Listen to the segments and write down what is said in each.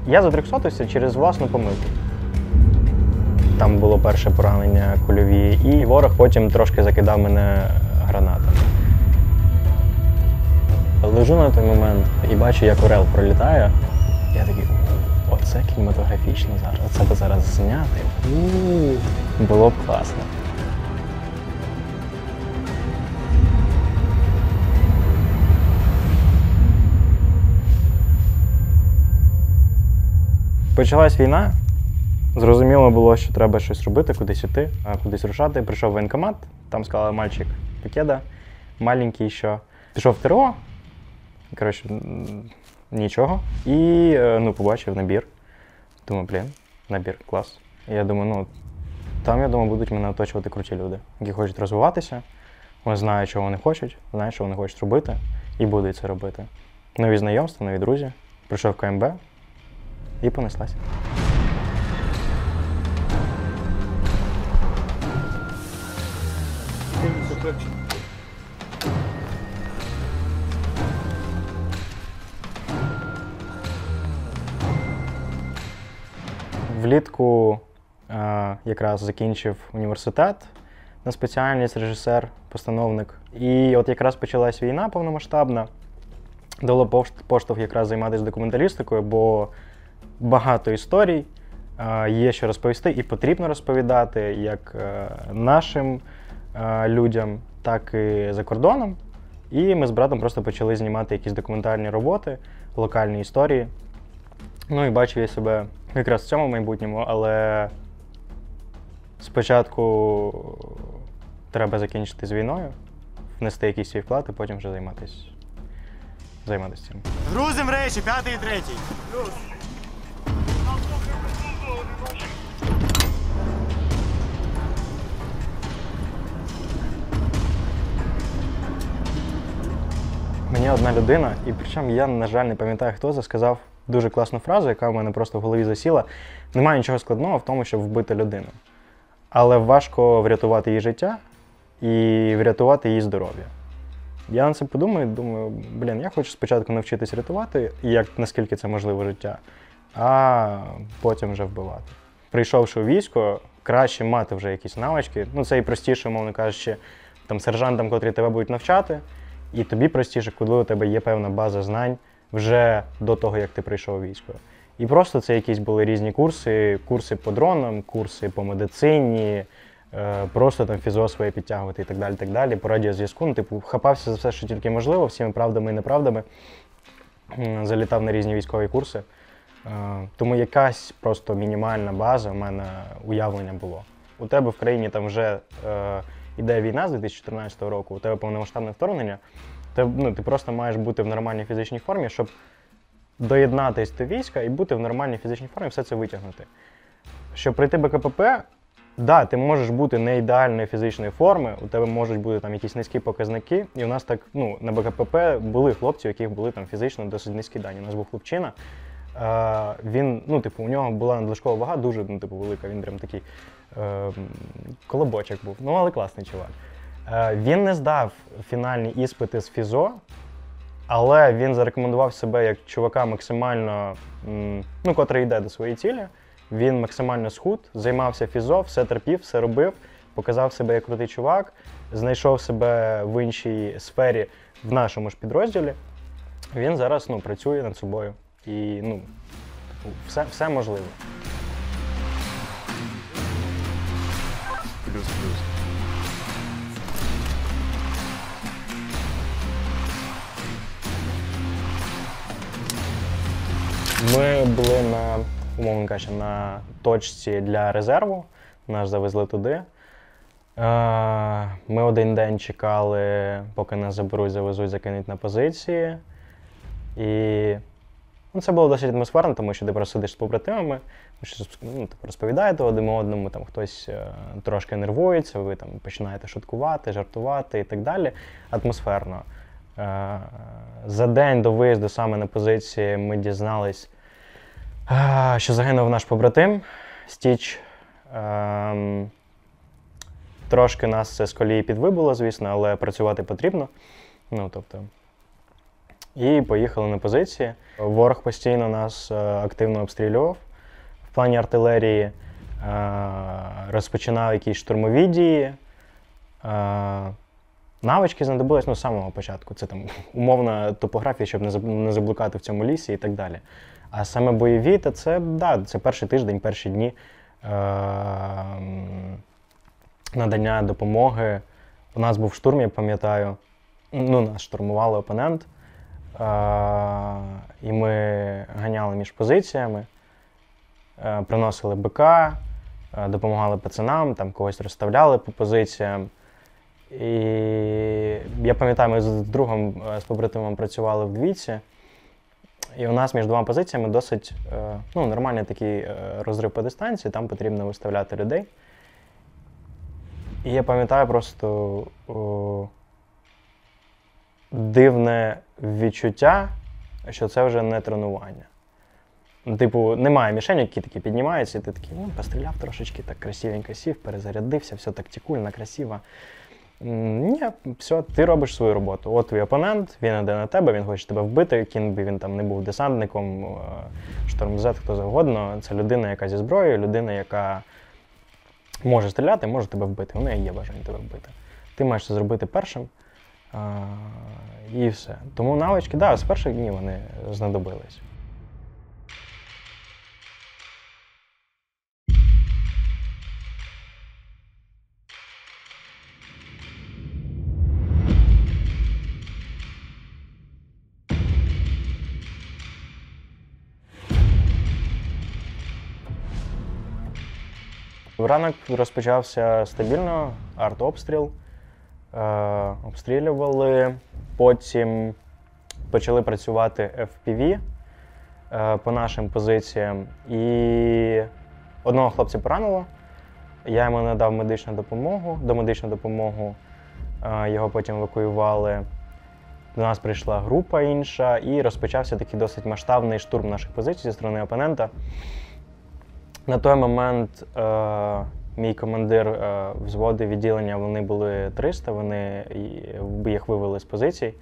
Я затрьохсотився через власну помилку. Там було перше поранення кульові, і ворог потім трошки закидав мене гранатами. Лежу на той момент і бачу, як орел пролітає. Я такий, оце кінематографічно зараз, оце би зараз зняти. Було б класно. Почалась війна. Зрозуміло було, що треба щось робити, кудись іти, кудись рушати. Прийшов в воєнкомат, там сказали, мальчик Покеда, маленький ще. Пішов в ТРО, коротше, нічого. І побачив набір. Думаю, блін, набір, клас. І я думаю, там, я думаю, будуть мене оточувати круті люди, які хочуть розвиватися, вони знають, що вони хочуть, знають, що вони хочуть робити, і будуть це робити. Нові знайомства, нові друзі. Прийшов в КМБ і понеслась. Влітку якраз закінчив університет на спеціальність режисер, постановник. І от якраз почалась війна повномасштабна. Дало поштовх якраз займатися документалістикою, бо багато історій, є що розповісти і потрібно розповідати як нашим людям, так і за кордоном. І ми з братом просто почали знімати якісь документальні роботи, локальні історії. Ну і бачив я себе якраз в цьому майбутньому, але спочатку треба закінчити з війною, внести якийсь свій вклад і потім вже займатися цим. Грузим речі, 5-й і 3-й. Мені одна людина, і причому я, на жаль, не пам'ятаю, хто це, сказав дуже класну фразу, яка в мене просто в голові засіла. Немає нічого складного в тому, щоб вбити людину. Але важко врятувати її життя і врятувати її здоров'я. Я на це подумаю, думаю, я хочу спочатку навчитись рятувати, наскільки це можливо життя, а потім вже вбивати. Прийшовши у військо, краще мати вже якісь навички. Це і простіше, умовно кажучи, сержантам, котрі тебе будуть навчати, і тобі простіше, коли у тебе є певна база знань вже до того, як ти прийшов у військо. І просто це якісь були різні курси по дронам, курси по медицині, просто фізо своє підтягувати і так далі, по радіозв'язку. Хапався за все, що тільки можливо, всіми правдами і неправдами. Залітав на різні військові курси. Тому якась просто мінімальна база в мене уявлення було. У тебе в країні вже іде війна з 2014 року, у тебе повномасштабне вторгнення, ти просто маєш бути в нормальній фізичній формі, щоб доєднатись до війська і бути в нормальній фізичній формі, все це витягнути. Щоб пройти БКПП, ти можеш бути не ідеальної фізичної форми, у тебе можуть бути якісь низькі показники, і у нас на БКПП були хлопці, у яких були фізично досить низькі дані. У нас був хлопчина, він, у нього була надлишкова вага дуже, велика, він прям такий колобочок був, але класний чувак. Він не здав фінальні іспити з фізо, але він зарекомендував себе як чувака максимально, котрий йде до своєї цілі. Він максимально схуд, займався фізо, все терпів, все робив, показав себе як крутий чувак, знайшов себе в іншій сфері в нашому ж підрозділі. Він зараз працює над собою і все можливо. Плюс-плюс. Ми були умовно кажучи, на точці для резерву, нас завезли туди. Ми один день чекали, поки нас заберуть, завезуть, закинуть на позиції. І це було досить атмосферно, тому що ти просто сидиш з побратимами, розповідаєте один одному, хтось трошки нервується, ви починаєте шуткувати, жартувати і так далі. Атмосферно. За день до виїзду саме на позиції ми дізнались, що загинув наш побратим Стіч. Трошки нас це з колії підвибило, звісно, але працювати потрібно. і поїхали на позиції. Ворог постійно нас активно обстрілював. В плані артилерії розпочинав якісь штурмові дії. Навички знадобились з самого початку. Це там умовна топографія, щоб не заблукати в цьому лісі і так далі. А саме бойові, то це перший тиждень, перші дні надання допомоги. У нас був штурм, я пам'ятаю. Нас штурмували опонент. І ми ганяли між позиціями, приносили БК, допомагали пацанам, там когось розставляли по позиціям. І я пам'ятаю, ми з другом, з побратимом працювали в двійці, і у нас між двома позиціями досить нормальний такий розрив по дистанції, там потрібно виставляти людей. І я пам'ятаю просто дивне відчуття, що це вже не тренування. Типу, немає мішень, які такі піднімаються, і ти такий, постріляв трошечки, так красивенько сів, перезарядився, все так тікульно, красиво. Ні, все, ти робиш свою роботу. От твій опонент, він іде на тебе, він хоче тебе вбити, ким би він там не був десантником, штормзет, хто завгодно. Це людина, яка зі зброєю, людина, яка може стріляти, може тебе вбити. У неї є бажання тебе вбити. Ти маєш це зробити першим, і все. Тому навички, з перших днів вони знадобились. Ранок розпочався стабільно, артобстріл. Обстрілювали, потім почали працювати FPV по нашим позиціям. І одного хлопця поранило, я йому надав домедичну допомогу, його потім евакуювали. До нас прийшла група інша і розпочався такий досить масштабний штурм наших позицій зі сторони опонента. На той момент мій командир взводу відділення, вони були 300, вони їх вивели з позицій.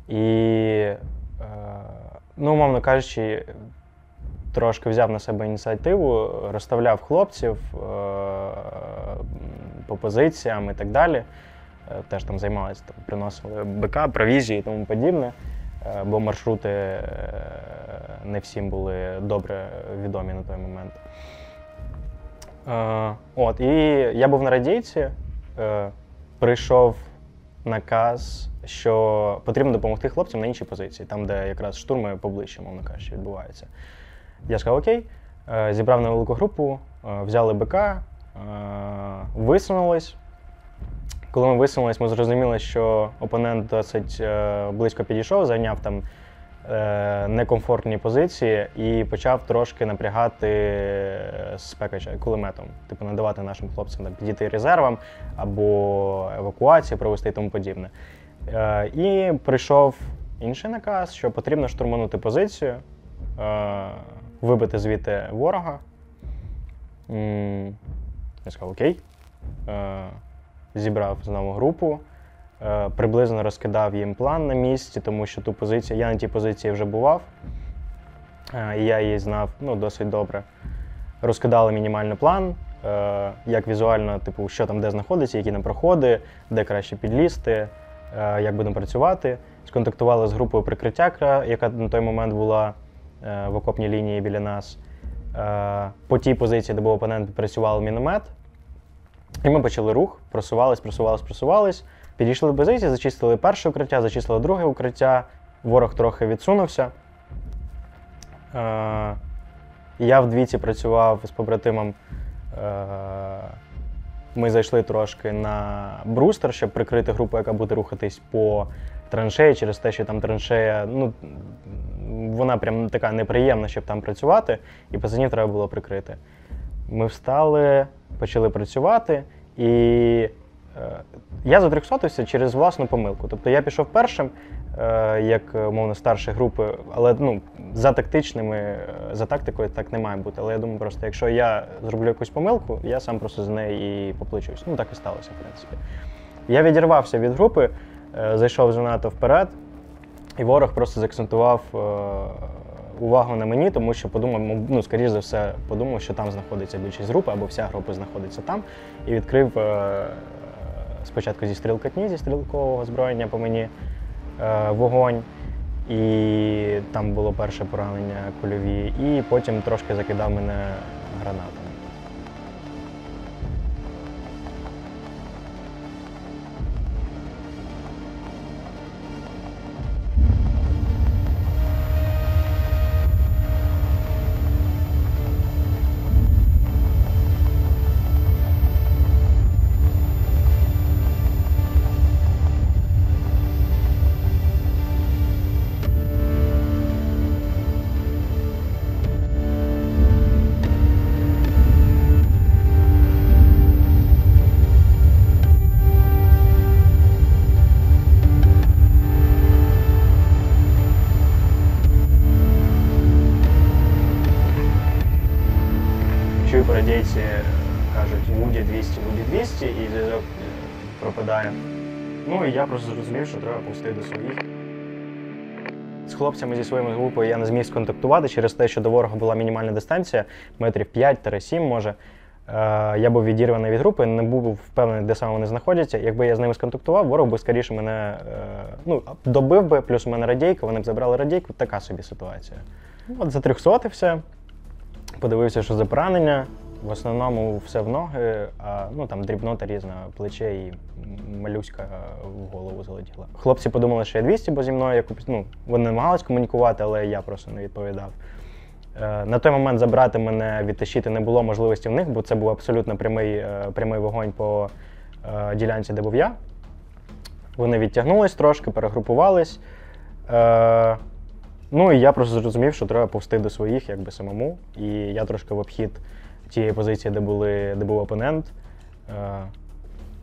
І, умовно кажучи, трошки взяв на себе ініціативу, розставляв хлопців по позиціям і так далі. Теж там займалися, приносили БК, провізії і тому подібне, бо маршрути не всім були добре відомі на той момент. І я був на радійці, прийшов наказ, що потрібно допомогти хлопцям на іншій позиції, там, де якраз штурми поближче, мовно кажучи, відбуваються. Я сказав окей, зібрав невелику групу, взяли БК, висунулись. Коли ми висунулись, ми зрозуміли, що опонент досить близько підійшов, зайняв там некомфортні позиції і почав трошки напрягати спекача кулеметом. Типу надавати нашим хлопцям підійти резервам або евакуацію провести і тому подібне. І прийшов інший наказ, що потрібно штурманути позицію, вибити звідти ворога. Я сказав окей. Зібрав знову групу, приблизно розкидав їм план на місці, тому що я на тій позиції вже бував, і я її знав досить добре. Розкидали мінімальний план, як візуально, що там де знаходиться, які нам проходи, де краще підлізти, як будемо працювати. Сконтактували з групою прикриття, яка на той момент була в окопній лінії біля нас. По тій позиції, де був опонент, працював міномет. І ми почали рух, просувались. Підійшли до позиції, зачистили перше укриття, зачистили друге укриття, ворог трохи відсунувся. Я в двійці працював з побратимом. Ми зайшли трошки на брустер, щоб прикрити групу, яка буде рухатись по траншеї, через те, що там траншея, вона прям така неприємна, щоб там працювати, і пацанів треба було прикрити. Ми встали, почали працювати, і я затриксотився через власну помилку. Тобто я пішов першим, як, мовно, старший групи, але за тактикою так не має бути. Але я думаю, просто якщо я зроблю якусь помилку, я сам просто за неї і поплачусь. Так і сталося, в принципі. Я відірвався від групи, зайшов занадто вперед, І ворог просто заакцентував увагу на мені, тому що подумав, ну, скоріш за все, подумав, що там знаходиться більшість групи, або вся група знаходиться там. І відкрив спочатку зі стрілкотні, зі стрілкового озброєння по мені вогонь. І там було перше поранення кульові, і потім трошки закидав мене гранатами. Чую по радійці, кажуть, Вуді 200, Вуді 200, і зв'язок пропадає. Ну і я просто зрозумів, що треба пустити до своїх. З хлопцями зі своїми групою я не зміг сконтактувати через те, що до ворога була мінімальна дистанція, метрів 5-7 може. Я був відірваний від групи, не був впевнений, де саме вони знаходяться. Якби я з ними сконтактував, ворог би скоріше мене добив би, плюс у мене радійка, вони б забрали радійку, така собі ситуація. От затрьохсотився. Подивився, що за поранення, в основному все в ноги, а там дрібнота різна, плече і малюська в голову залетіла. Хлопці подумали, що я 200, бо зі мною вони намагались комунікувати, але я просто не відповідав. На той момент забрати мене, відтащити не було можливості в них, бо це був абсолютно прямий вогонь по ділянці, де був я. Вони відтягнулись трошки, перегрупувались. Ну і я просто зрозумів, що треба повсти до своїх якби самому. І я трошки в обхід тієї позиції, де був опонент.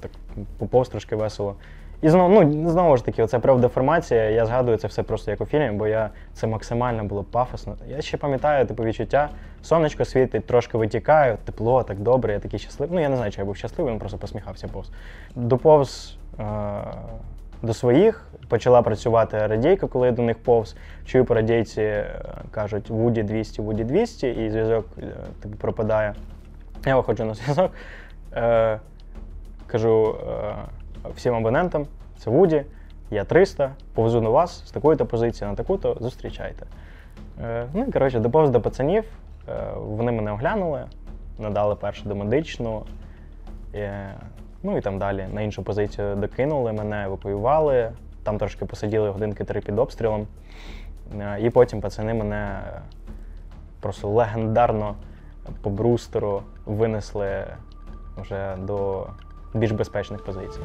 Так поповз трошки весело. І знову ж таки, оця правдеформація, я згадую це все просто як у фільмі, бо це максимально було пафосно. Я ще пам'ятаю відчуття, сонечко світить, трошки витікаю, тепло, так добре, я такий щасливий. Я не знаю, чи я був щасливий, він просто посміхався повз. Доповз до своїх, почала працювати радійка, коли я до них повз. Чую по радійці, кажуть, Вуді 200, Вуді 200, і зв'язок пропадає. Я виходжу на зв'язок, кажу всім абонентам, це Вуді, я 300, повезу на вас з такої-то позиції на таку-то, зустрічайте. Доповз до пацанів, вони мене оглянули, надали першу домедичну. І там далі на іншу позицію докинули мене, евакуювали. Там трошки посиділи годинки 3 під обстрілом. І потім пацани мене просто легендарно по брустеру винесли вже до більш безпечних позицій.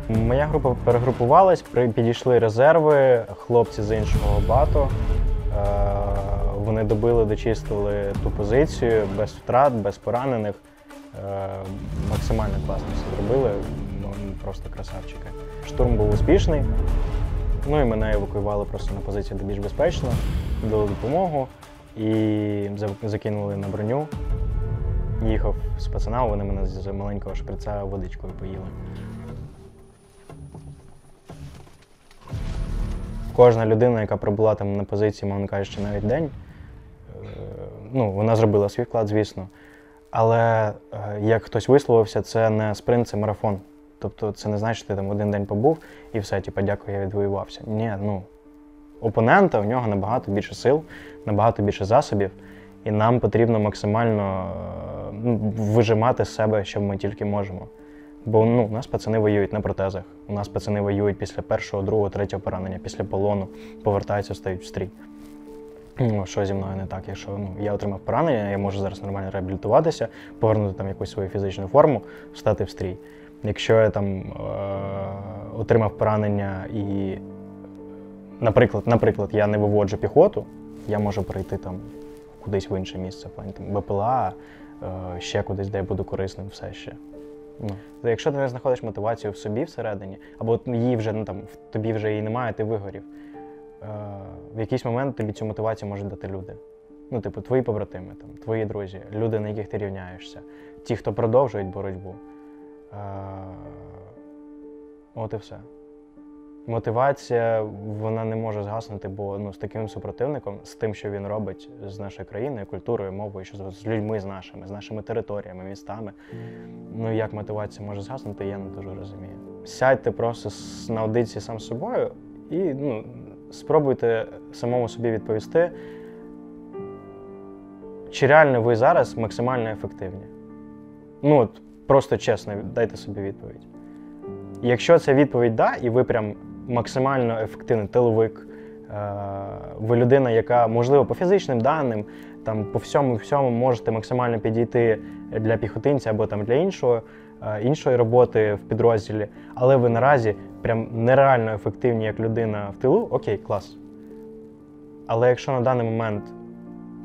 Моя група перегрупувалась, підійшли резерви, хлопці з іншого бату. Вони добили, дочистили ту позицію без втрат, без поранених. Максимально класно все зробили, просто красавчики. Штурм був успішний, і мене евакуювали просто на позицію, де більш безпечно, дали допомогу і закинули на броню. Їхав з пацанами, вони мене з маленького шприца водичкою поїли. Кожна людина, яка пробула там на позиції, мовно кажучи, навіть день, вона зробила свій вклад, звісно. Але, як хтось висловився, це не спринт, це марафон. Тобто це не значить, що ти там один день побув і все, дякую, я відвоювався. Ні, опонента, у нього набагато більше сил, набагато більше засобів, і нам потрібно максимально вижимати з себе, що ми тільки можемо. Бо у нас пацани воюють на протезах, у нас пацани воюють після першого, другого, третього поранення, після полону, повертаються, стають в стрій. Що зі мною не так, якщо я отримав поранення, я можу зараз нормально реабілітуватися, повернути там якусь свою фізичну форму, встати в стрій. Якщо я там отримав поранення і, наприклад, я не виводжу піхоту, я можу перейти там кудись в інше місце, в плані там БПЛА, ще кудись, де я буду корисним, все ще. Якщо ти не знаходиш мотивацію в собі всередині, або її вже, в тобі вже її немає, ти вигорів, в якийсь момент тобі цю мотивацію можуть дати люди. Твої побратими, твої друзі, люди, на яких ти рівняєшся, ті, хто продовжують боротьбу. От і все. Мотивація, вона не може згаснути, бо з таким супротивником, з тим, що він робить з нашою країною, культурою, мовою, що з людьми з нашими територіями, містами. Як мотивація може згаснути, я не дуже розумію. Сядьте просто наодинці сам з собою і спробуйте самому собі відповісти, чи реально ви зараз максимально ефективні. Просто чесно, дайте собі відповідь. Якщо це відповідь «да», і ви прям максимально ефективний тиловик, ви людина, яка, можливо, по фізичним даним, по всьому можете максимально підійти для піхотинця або для іншої роботи в підрозділі, але ви наразі прям нереально ефективні як людина в тилу, окей, клас. Але якщо на даний момент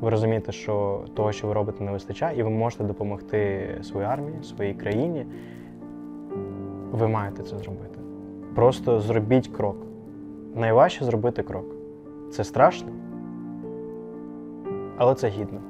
ви розумієте, що того, що ви робите, не вистачає, і ви можете допомогти своїй армії, своїй країні, ви маєте це зробити. Просто зробіть крок. Найважче зробити крок. Це страшно, але це гідно.